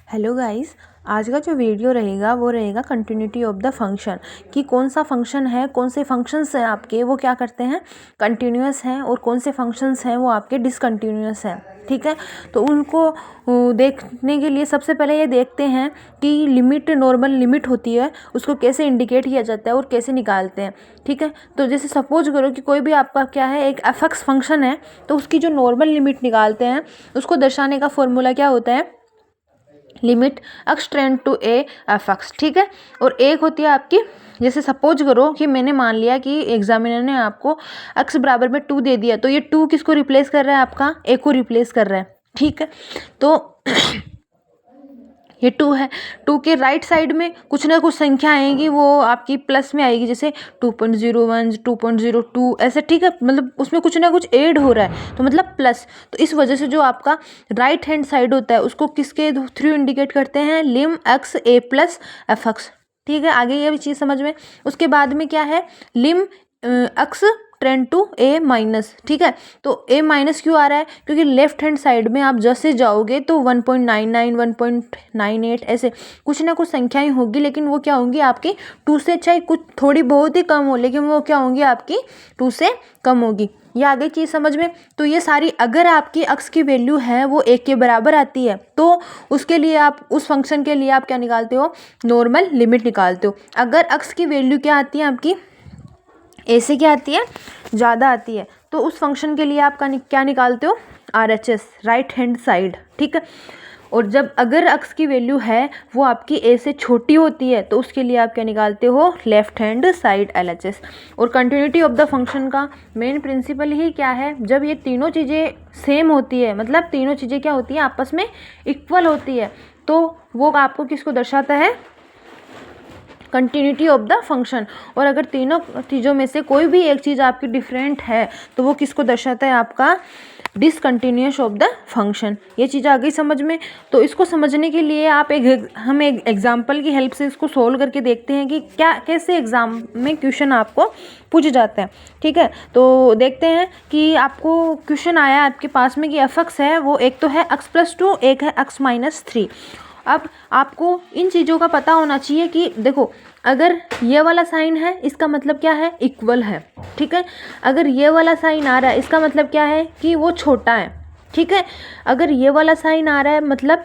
Hello guys, आज का जो वीडियो रहेगा वो रहेगा कंटिन्यूटी ऑफ द फंक्शन कि कौन सा फंक्शन है, कौन से फंक्शंस हैं आपके वो क्या करते हैं, कंटिन्यूअस हैं और कौन से फंक्शंस हैं वो आपके डिसकंटिन्यूअस हैं। ठीक है, तो उनको देखने के लिए सबसे पहले ये देखते हैं कि लिमिट, नॉर्मल लिमिट होती है उसको कैसे इंडिकेट किया जाता है और कैसे निकालते हैं। ठीक है, तो जैसे सपोज करो कि कोई भी आपका क्या है, एक एफ फंक्शन है, तो उसकी जो नॉर्मल लिमिट निकालते हैं उसको दर्शाने का फॉर्मूला क्या होता है, limit x tend to a f x. ठीक है, और एक होती है आपकी, जैसे सपोज करो कि मैंने मान लिया कि एग्जामिनर ने आपको एक्स बराबर में 2 दे दिया, तो ये 2 किसको रिप्लेस कर रहा है, आपका ए को रिप्लेस कर रहा है। ठीक है, तो ये 2 है, 2 के राइट साइड में कुछ ना कुछ संख्या आएगी, वो आपकी प्लस में आएगी, जैसे 2.01 2.02 ऐसे। ठीक है, मतलब उसमें कुछ ना कुछ ऐड हो रहा है तो मतलब प्लस। तो इस वजह से जो आपका राइट हैंड साइड होता है उसको किसके थ्रू इंडिकेट करते हैं, लिम एक्स ए प्लस एफ एक्स। ठीक है, आगे ये भी चीज़ समझ में। उसके बाद में क्या है, lim x tend to a minus. ठीक है, तो ए माइनस क्यों आ रहा है, क्योंकि लेफ्ट हैंड साइड में आप जैसे जाओगे तो 1.99 1.98 ऐसे कुछ ना कुछ संख्याएं होगी, लेकिन वो क्या होंगी आपकी 2 से, चाहे कुछ थोड़ी बहुत ही कम हो, लेकिन वो क्या होंगी आपकी 2 से कम होगी। ये आगे चीज़ समझ में। तो ये सारी, अगर आपकी एक्स की वैल्यू है वो 1 के बराबर आती है तो उसके लिए आप, उस फंक्शन के लिए आप क्या निकालते हो, नॉर्मल लिमिट निकालते हो। अगर एक्स की वैल्यू क्या आती है आपकी, ए से क्या आती है, ज़्यादा आती है, तो उस फंक्शन के लिए आप क्या निकालते हो, RHS, राइट हैंड साइड। ठीक है, और जब अगर एक्स की वैल्यू है वो आपकी ए से छोटी होती है तो उसके लिए आप क्या निकालते हो, लेफ्ट हैंड साइड LHS। और कंटिन्यूटी ऑफ द फंक्शन का मेन प्रिंसिपल ही क्या है, जब ये तीनों चीज़ें सेम होती है, मतलब तीनों चीज़ें क्या होती हैं, आपस में इक्वल होती है, तो वो आपको किसको दर्शाता है, कंटिन्यूटी ऑफ द फंक्शन। और अगर तीनों चीज़ों में से कोई भी एक चीज़ आपकी डिफरेंट है तो वो किसको दर्शाता है, आपका डिसकंटिन्यूअस ऑफ द फंक्शन। ये चीज़ आ गई समझ में। तो इसको समझने के लिए आप हम एक एग्जांपल की हेल्प से इसको सोल्व करके देखते हैं कि क्या, कैसे एग्जाम में क्वेश्चन आपको पूछ जाते हैं। ठीक है, तो देखते हैं कि आपको क्वेश्चन आया आपके पास में कि एफ एक्स है, वो एक तो है x+2, एक है x-3। अब आपको इन चीज़ों का पता होना चाहिए कि देखो, अगर ये वाला साइन है इसका मतलब क्या है, इक्वल है। ठीक है, अगर ये वाला साइन आ रहा है इसका मतलब क्या है कि वो छोटा है। ठीक है, अगर ये वाला साइन आ रहा है मतलब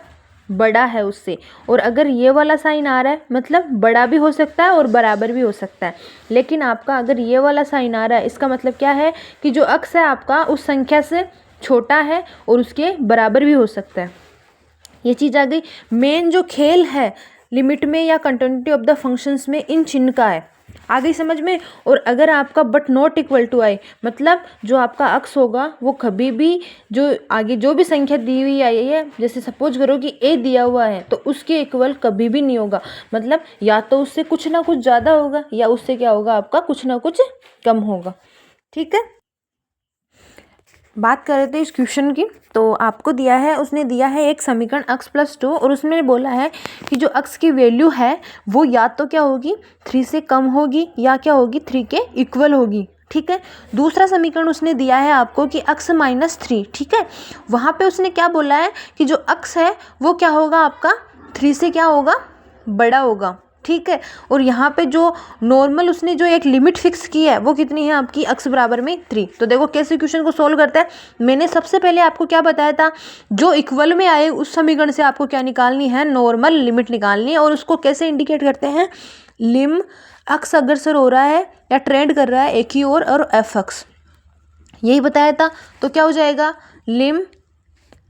बड़ा है उससे, और अगर ये वाला साइन आ रहा है मतलब बड़ा भी हो सकता है और बराबर भी हो सकता है। लेकिन आपका अगर ये वाला साइन आ रहा है इसका मतलब क्या है कि जो अक्स है आपका उस संख्या से छोटा है और उसके बराबर भी हो सकता है। ये चीज़ आ गई। मेन जो खेल है लिमिट में या कंटिन्यूटी ऑफ द फंक्शंस में इन चिन्ह का है, आ गई समझ में। और अगर आपका बट नॉट इक्वल टू आई, मतलब जो आपका अक्स होगा वो कभी भी, जो आगे जो भी संख्या दी हुई आई है, जैसे सपोज करो कि ए दिया हुआ है तो उसके इक्वल कभी भी नहीं होगा, मतलब या तो उससे कुछ ना कुछ ज़्यादा होगा या उससे क्या होगा, आपका कुछ ना कुछ कम होगा। ठीक है, बात कर रहे थे इस क्वेश्चन की। तो आपको दिया है, उसने दिया है एक समीकरण x+2 और उसमें बोला है कि जो x की वैल्यू है वो या तो क्या होगी 3 से कम होगी या क्या होगी 3 के इक्वल होगी। ठीक है, दूसरा समीकरण उसने दिया है आपको कि x-3। ठीक है, वहाँ पे उसने क्या बोला है कि जो x है वो क्या होगा, आपका 3 से क्या होगा, बड़ा होगा। ठीक है, और यहाँ पे जो नॉर्मल उसने जो एक लिमिट फिक्स की है वो कितनी है आपकी, x बराबर में 3। तो देखो कैसे क्वेश्चन को सोल्व करता है। मैंने सबसे पहले आपको क्या बताया था, जो इक्वल में आए उस समीकरण से आपको क्या निकालनी है, नॉर्मल लिमिट निकालनी है। और उसको कैसे इंडिकेट करते हैं, लिम x अग्रसर हो रहा है या ट्रेंड कर रहा है एक ही और एफ एक्स, यही बताया था। तो क्या हो जाएगा, लिम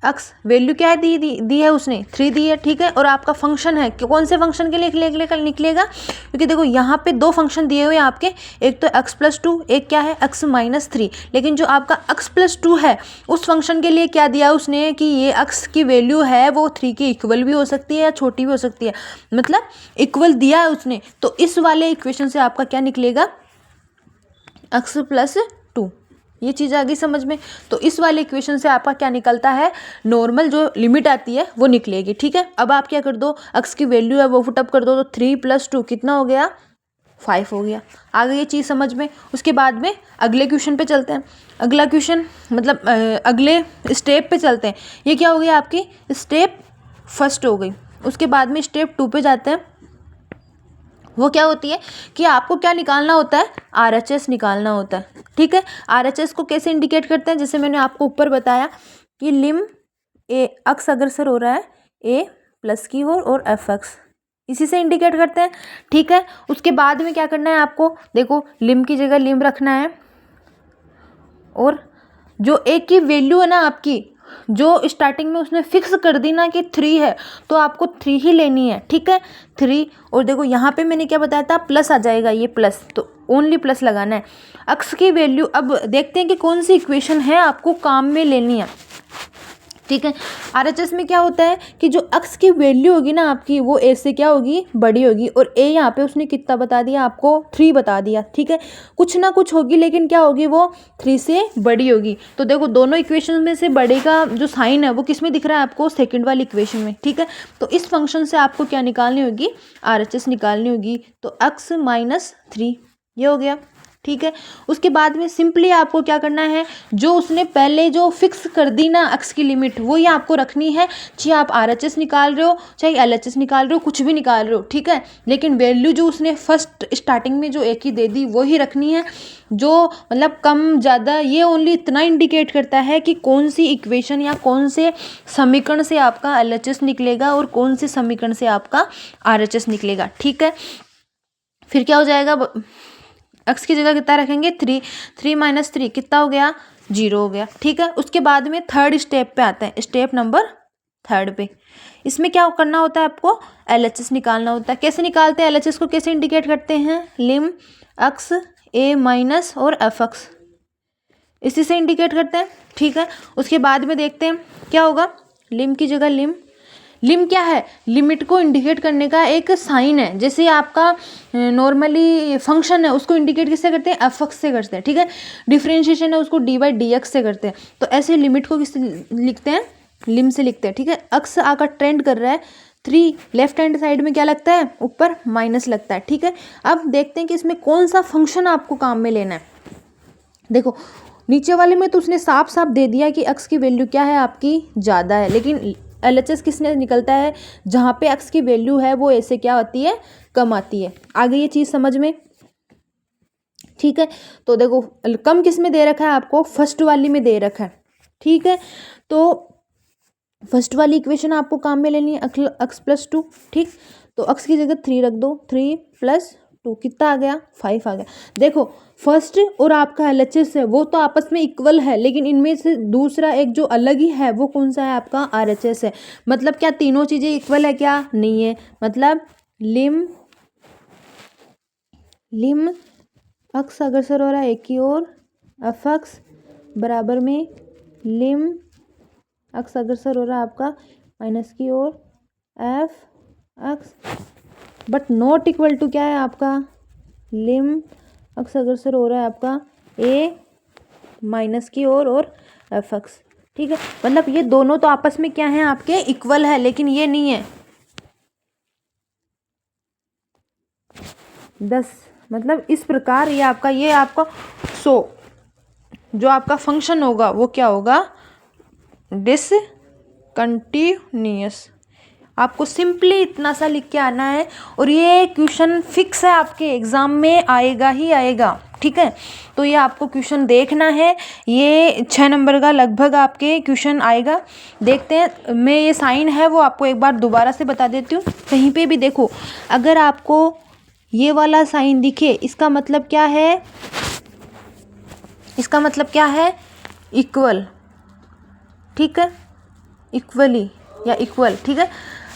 एक्स वैल्यू क्या है, दी है उसने 3 दी है। ठीक है, और आपका फंक्शन है कि कौन से फंक्शन के लिए निकलेगा, क्योंकि देखो यहाँ पे 2 फंक्शन दिए हुए हैं आपके, एक तो x+2, एक क्या है x-3। लेकिन जो आपका x+2 है उस फंक्शन के लिए क्या दिया उसने कि ये x की वैल्यू है वो 3 के इक्वल भी हो सकती है या छोटी भी हो सकती है, मतलब इक्वल दिया है उसने। तो इस वाले इक्वेशन से आपका क्या निकलेगा, x+2। ये चीज़ आ गई समझ में। तो इस वाले इक्वेशन से आपका क्या निकलता है, नॉर्मल जो लिमिट आती है वो निकलेगी। ठीक है, अब आप क्या कर दो, x की वैल्यू है वो फुटअप कर दो, तो 3 + 2 कितना हो गया, 5 हो गया। आ गई ये चीज़ समझ में। उसके बाद में अगले क्वेश्चन पे चलते हैं। अगला क्वेश्चन मतलब अगले स्टेप पे चलते हैं। ये क्या हो गया, आपकी स्टेप फर्स्ट हो गई। उसके बाद में स्टेप 2 पे जाते हैं। वो क्या होती है कि आपको क्या निकालना होता है, RHS निकालना होता है। ठीक है, RHS को कैसे इंडिकेट करते हैं, जैसे मैंने आपको ऊपर बताया कि लिम ए अक्स अग्रसर हो रहा है ए प्लस की ओर और एफ एक्स, इसी से इंडिकेट करते हैं। ठीक है, उसके बाद में क्या करना है आपको, देखो लिम की जगह लिम रखना है और जो ए की वैल्यू है ना आपकी, जो स्टार्टिंग में उसने फिक्स कर दी ना कि 3 है, तो आपको 3 ही लेनी है। ठीक है, 3। और देखो यहाँ पे मैंने क्या बताया था, प्लस आ जाएगा, ये प्लस, तो ओनली प्लस लगाना है। अक्स की वैल्यू अब देखते हैं कि कौन सी इक्वेशन है आपको काम में लेनी है। ठीक है, RHS में क्या होता है कि जो अक्स की वैल्यू होगी ना आपकी, वो ए से क्या होगी, बड़ी होगी। और ए यहाँ पे उसने कितना बता दिया आपको, 3 बता दिया। ठीक है, कुछ ना कुछ होगी, लेकिन क्या होगी, वो 3 से बड़ी होगी। तो देखो दोनों इक्वेशन में से बड़े का जो साइन है वो किस में दिख रहा है आपको, सेकंड वाली इक्वेशन में। ठीक है, तो इस फंक्शन से आपको क्या निकालनी होगी, RHS निकालनी होगी। तो अक्स माइनस 3 ये हो गया। ठीक है, उसके बाद में सिंपली आपको क्या करना है, जो उसने पहले जो फिक्स कर दी ना अक्स की लिमिट, वो ही आपको रखनी है। चाहे आप RHS निकाल रहे हो, चाहे LHS निकाल रहे हो, कुछ भी निकाल रहे हो। ठीक है, लेकिन वैल्यू जो उसने फर्स्ट स्टार्टिंग में जो एक ही दे दी वो ही रखनी है। जो मतलब कम ज़्यादा, ये ओनली इतना इंडिकेट करता है कि कौन सी इक्वेशन या कौन से समीकरण से आपका LHS निकलेगा और कौन से समीकरण से आपका RHS निकलेगा। ठीक है, फिर क्या हो जाएगा, एक्स की जगह कितना रखेंगे, 3, 3 माइनस 3 कितना हो गया, 0 हो गया। ठीक है, उसके बाद में थर्ड स्टेप पे आते हैं, स्टेप नंबर 3 पे। इसमें क्या करना होता है आपको, LHS निकालना होता है। कैसे निकालते हैं LHS को, कैसे इंडिकेट करते हैं, लिम अक्स ए माइनस और एफ एक्स, इसी से इंडिकेट करते हैं। ठीक है, उसके बाद में देखते हैं क्या होगा, लिम की जगह लिम, लिम क्या है, लिमिट को इंडिकेट करने का एक साइन है। जैसे आपका नॉर्मली फंक्शन है, उसको इंडिकेट किससे करते हैं, एफ एक्स से करते हैं। ठीक है, डिफरेंशिएशन है, उसको dy/dx से करते हैं। तो ऐसे लिमिट को किससे लिखते हैं, लिम से लिखते हैं। ठीक है, अक्स आकर ट्रेंड कर रहा है 3, लेफ्ट हैंड साइड में क्या लगता है, ऊपर माइनस लगता है। ठीक है, अब देखते हैं कि इसमें कौन सा फंक्शन आपको काम में लेना है। देखो नीचे वाले में तो उसने साफ साफ दे दिया कि अक्स की वैल्यू क्या है आपकी, ज़्यादा है, लेकिन LHS किसने निकलता है, जहाँ पे अक्स की वैल्यू है वो ऐसे क्या आती है, कम आती है। आगे ये चीज़ समझ में। ठीक है, तो देखो कम किस में दे रखा है आपको, फर्स्ट वाली में दे रखा है। ठीक है, तो फर्स्ट वाली इक्वेशन आपको काम में लेनी है, अक्स प्लस 2। ठीक, तो अक्स की जगह 3 रख दो, 3 प्लस 2 कितना आ गया, 5 आ गया। देखो फर्स्ट और आपका LHS है वो तो आपस में इक्वल है, लेकिन इनमें से दूसरा एक जो अलग ही है वो कौन सा है, आपका RHS है। मतलब क्या तीनों चीज़ें इक्वल है, क्या नहीं है, मतलब लिम अक्स अग्रसर हो रहा है एक की ओर, एफ एक्स बराबर में लिम अक्स अग्रसर हो रहा है आपका माइनस की ओर f x, but not equal to क्या है आपका, लिम अक्स अग्रसर हो रहा है आपका ए माइनस की ओर और एफ एक्स। ठीक है, मतलब ये दोनों तो आपस में क्या है आपके, इक्वल है, लेकिन ये नहीं है 10, मतलब इस प्रकार ये आपका 100 जो आपका फंक्शन होगा वो क्या होगा, डिसकंटिन्यूअस। आपको सिंपली इतना सा लिख के आना है, और ये क्वेश्चन फिक्स है आपके एग्जाम में आएगा ही आएगा। ठीक है, तो ये आपको क्वेश्चन देखना है, ये 6 नंबर का लगभग आपके क्वेश्चन आएगा। देखते हैं, मैं ये साइन है वो आपको एक बार दोबारा से बता देती हूँ। कहीं पे भी देखो अगर आपको ये वाला साइन दिखे, इसका मतलब क्या है, इसका मतलब क्या है, इक्वल। ठीक है, इक्वली या इक्वल। ठीक है,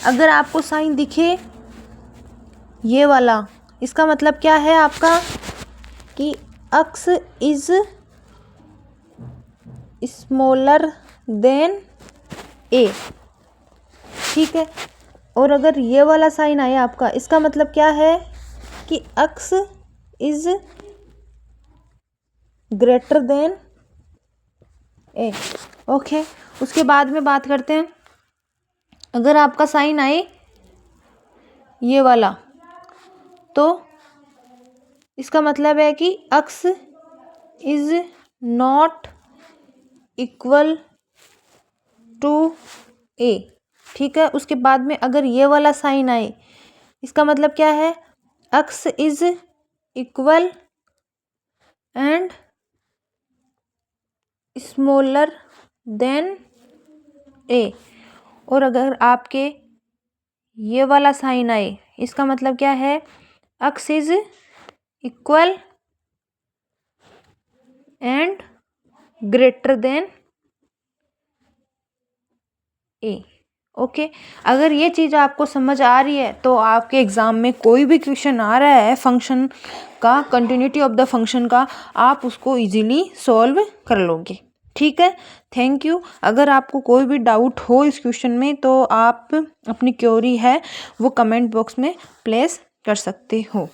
अगर आपको साइन दिखे ये वाला, इसका मतलब क्या है आपका कि अक्स इज स्मॉलर देन ए। ठीक है, और अगर ये वाला साइन आया आपका, इसका मतलब क्या है कि x is greater than a. Okay, उसके बाद में बात करते हैं, अगर आपका साइन आए ये वाला, तो इसका मतलब है कि x is not equal to ए। ठीक है। उसके बाद में अगर ये वाला साइन आए, इसका मतलब क्या है, x is equal and smaller than a। और अगर आपके ये वाला साइन आए, इसका मतलब क्या है, x is equal and greater than a। Okay, अगर ये चीज़ आपको समझ आ रही है तो आपके एग्ज़ाम में कोई भी क्वेश्चन आ रहा है फंक्शन का, कंटिन्यूटी ऑफ द फंक्शन का, आप उसको इजीली सॉल्व कर लोगे। ठीक है, थैंक यू। अगर आपको कोई भी डाउट हो इस क्वेश्चन में तो आप अपनी क्वेरी है वो कमेंट बॉक्स में प्लेस कर सकते हो।